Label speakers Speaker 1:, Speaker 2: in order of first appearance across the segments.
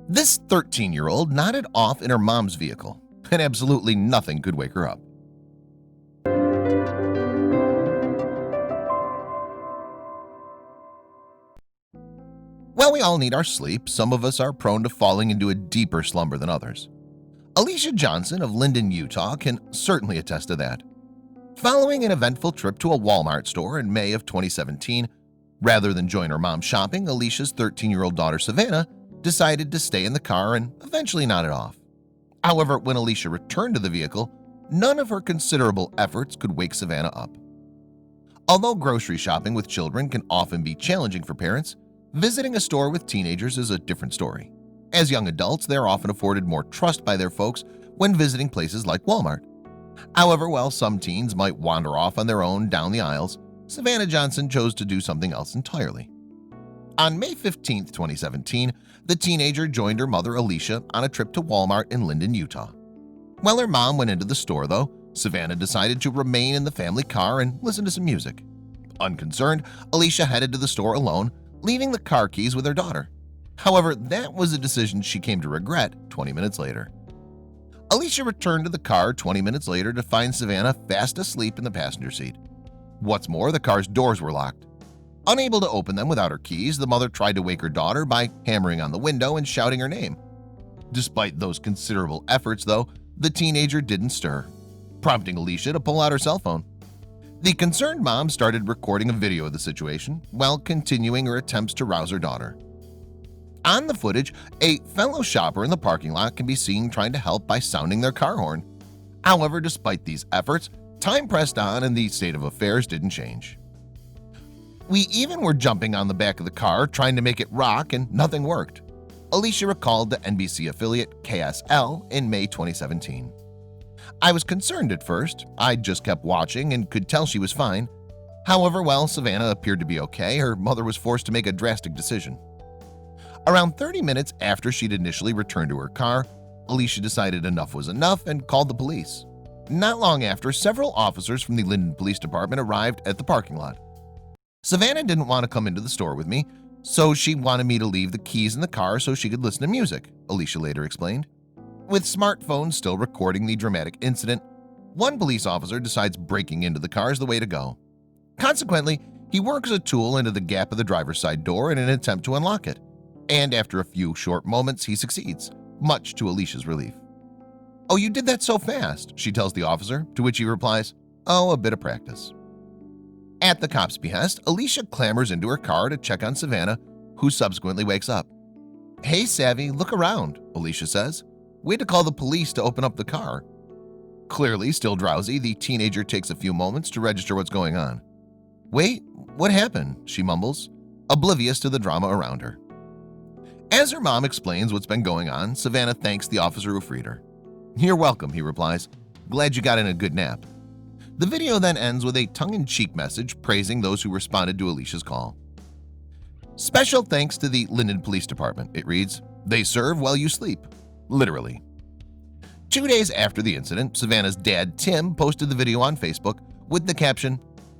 Speaker 1: This 13-year-old nodded off in her mom's vehicle, and absolutely nothing could wake her up. While we all need our sleep, some of us are prone to falling into a deeper slumber than others. Alicia Johnson of Linden, Utah can certainly attest to that. Following an eventful trip to a Walmart store in May of 2017, rather than join her mom shopping, Alicia's 13-year-old daughter Savannah decided to stay in the car and eventually nodded off. However, when Alicia returned to the vehicle, none of her considerable efforts could wake Savannah up. Although grocery shopping with children can often be challenging for parents, visiting a store with teenagers is a different story. As young adults, they are often afforded more trust by their folks when visiting places like Walmart. However, while some teens might wander off on their own down the aisles, Savannah Johnson chose to do something else entirely. On May 15, 2017, the teenager joined her mother Alicia on a trip to Walmart in Linden, Utah. While her mom went into the store, though, Savannah decided to remain in the family car and listen to some music. Unconcerned, Alicia headed to the store alone, leaving the car keys with her daughter. However, that was a decision she came to regret 20 minutes later. Alicia returned to the car 20 minutes later to find Savannah fast asleep in the passenger seat. What's more, the car's doors were locked. Unable to open them without her keys, the mother tried to wake her daughter by hammering on the window and shouting her name. Despite those considerable efforts, though, the teenager didn't stir, prompting Alicia to pull out her cell phone. The concerned mom started recording a video of the situation while continuing her attempts to rouse her daughter. On the footage, a fellow shopper in the parking lot can be seen trying to help by sounding their car horn. However, despite these efforts, time pressed on and the state of affairs didn't change. We even were jumping on the back of the car trying to make it rock and nothing worked, Alicia recalled the NBC affiliate KSL in May 2017. I was concerned at first. I just kept watching and could tell she was fine. However, while Savannah appeared to be okay, her mother was forced to make a drastic decision. Around 30 minutes after she'd initially returned to her car, Alicia decided enough was enough and called the police. Not long after, several officers from the Linden Police Department arrived at the parking lot. Savannah didn't want to come into the store with me, so she wanted me to leave the keys in the car so she could listen to music, Alicia later explained. With smartphones still recording the dramatic incident, one police officer decides breaking into the car is the way to go. Consequently, he works a tool into the gap of the driver's side door in an attempt to unlock it, and after a few short moments, he succeeds, much to Alicia's relief. "Oh, you did that so fast," she tells the officer, to which he replies, "Oh, a bit of practice." At the cop's behest, Alicia clambers into her car to check on Savannah, who subsequently wakes up. "Hey, Savvy, look around," Alicia says. "We had to call the police to open up the car." Clearly still drowsy, the teenager takes a few moments to register what's going on. "Wait, what happened?" she mumbles, oblivious to the drama around her. As her mom explains what's been going on, Savannah thanks the officer who freed her. "You're welcome," he replies. "Glad you got in a good nap." The video then ends with a tongue-in-cheek message praising those who responded to Alicia's call. "Special thanks to the Linden Police Department," it reads. "They serve while you sleep." Literally. 2 days after the incident, Savannah's dad, Tim, posted the video on Facebook with the caption,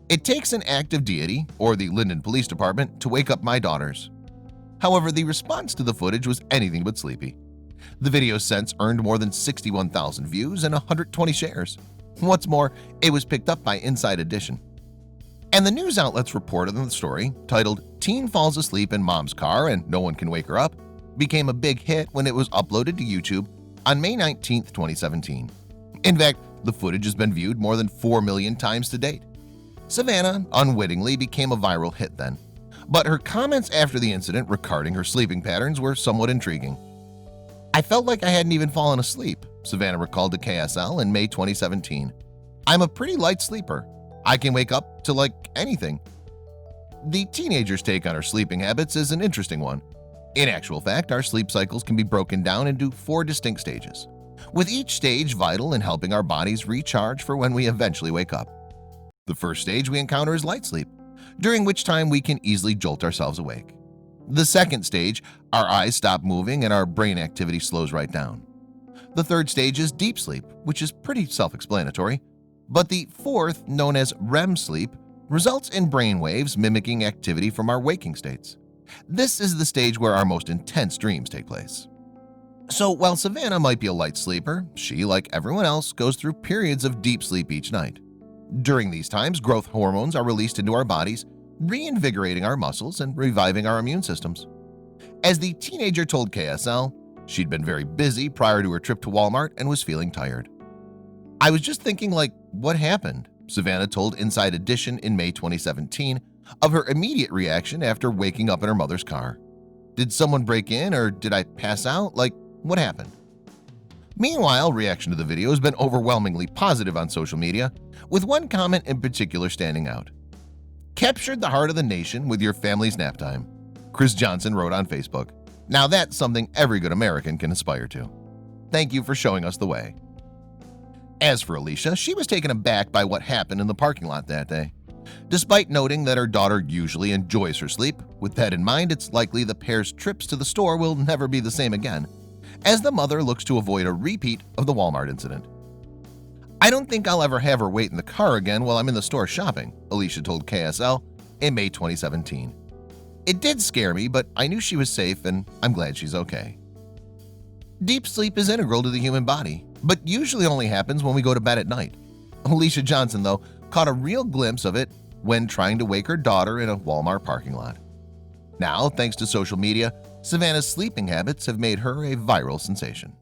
Speaker 1: "It takes an act of deity, or the Linden Police Department, to wake up my daughters." However, the response to the footage was anything but sleepy. The video since earned more than 61,000 views and 120 shares. What's more, it was picked up by Inside Edition. And the news outlets reported on the story, titled "Teen Falls Asleep in Mom's Car and No One Can Wake Her Up," became a big hit when it was uploaded to YouTube on May 19, 2017. In fact, the footage has been viewed more than 4 million times to date. Savannah unwittingly became a viral hit then, but her comments after the incident regarding her sleeping patterns were somewhat intriguing. "I felt like I hadn't even fallen asleep," Savannah recalled to KSL in May 2017. "I'm a pretty light sleeper. I can wake up to like anything." The teenager's take on her sleeping habits is an interesting one. In actual fact, our sleep cycles can be broken down into 4 distinct stages, with each stage vital in helping our bodies recharge for when we eventually wake up. The first stage we encounter is light sleep, during which time we can easily jolt ourselves awake. The second stage, our eyes stop moving and our brain activity slows right down. The third stage is deep sleep, which is pretty self-explanatory. But the fourth, known as REM sleep, results in brain waves mimicking activity from our waking states. This is the stage where our most intense dreams take place. So while Savannah might be a light sleeper, she, like everyone else, goes through periods of deep sleep each night. During these times, growth hormones are released into our bodies, reinvigorating our muscles and reviving our immune systems. As the teenager told KSL, she'd been very busy prior to her trip to Walmart and was feeling tired. "I was just thinking, like, what happened?" Savannah told Inside Edition in May 2017 of her immediate reaction after waking up in her mother's car. "Did someone break in, or did I pass out? Like, what happened?" Meanwhile, reaction to the video has been overwhelmingly positive on social media, with one comment in particular standing out. "Captured the heart of the nation with your family's nap time," Chris Johnson wrote on Facebook. "Now that's something every good American can aspire to. Thank you for showing us the way." As for Alicia, she was taken aback by what happened in the parking lot that day. Despite noting that her daughter usually enjoys her sleep, with that in mind, it's likely the pair's trips to the store will never be the same again, as the mother looks to avoid a repeat of the Walmart incident. "I don't think I'll ever have her wait in the car again while I'm in the store shopping," Alicia told KSL in May 2017. "It did scare me, but I knew she was safe and I'm glad she's okay." Deep sleep is integral to the human body, but usually only happens when we go to bed at night. Alicia Johnson, though, caught a real glimpse of it when trying to wake her daughter in a Walmart parking lot. Now, thanks to social media, Savannah's sleeping habits have made her a viral sensation.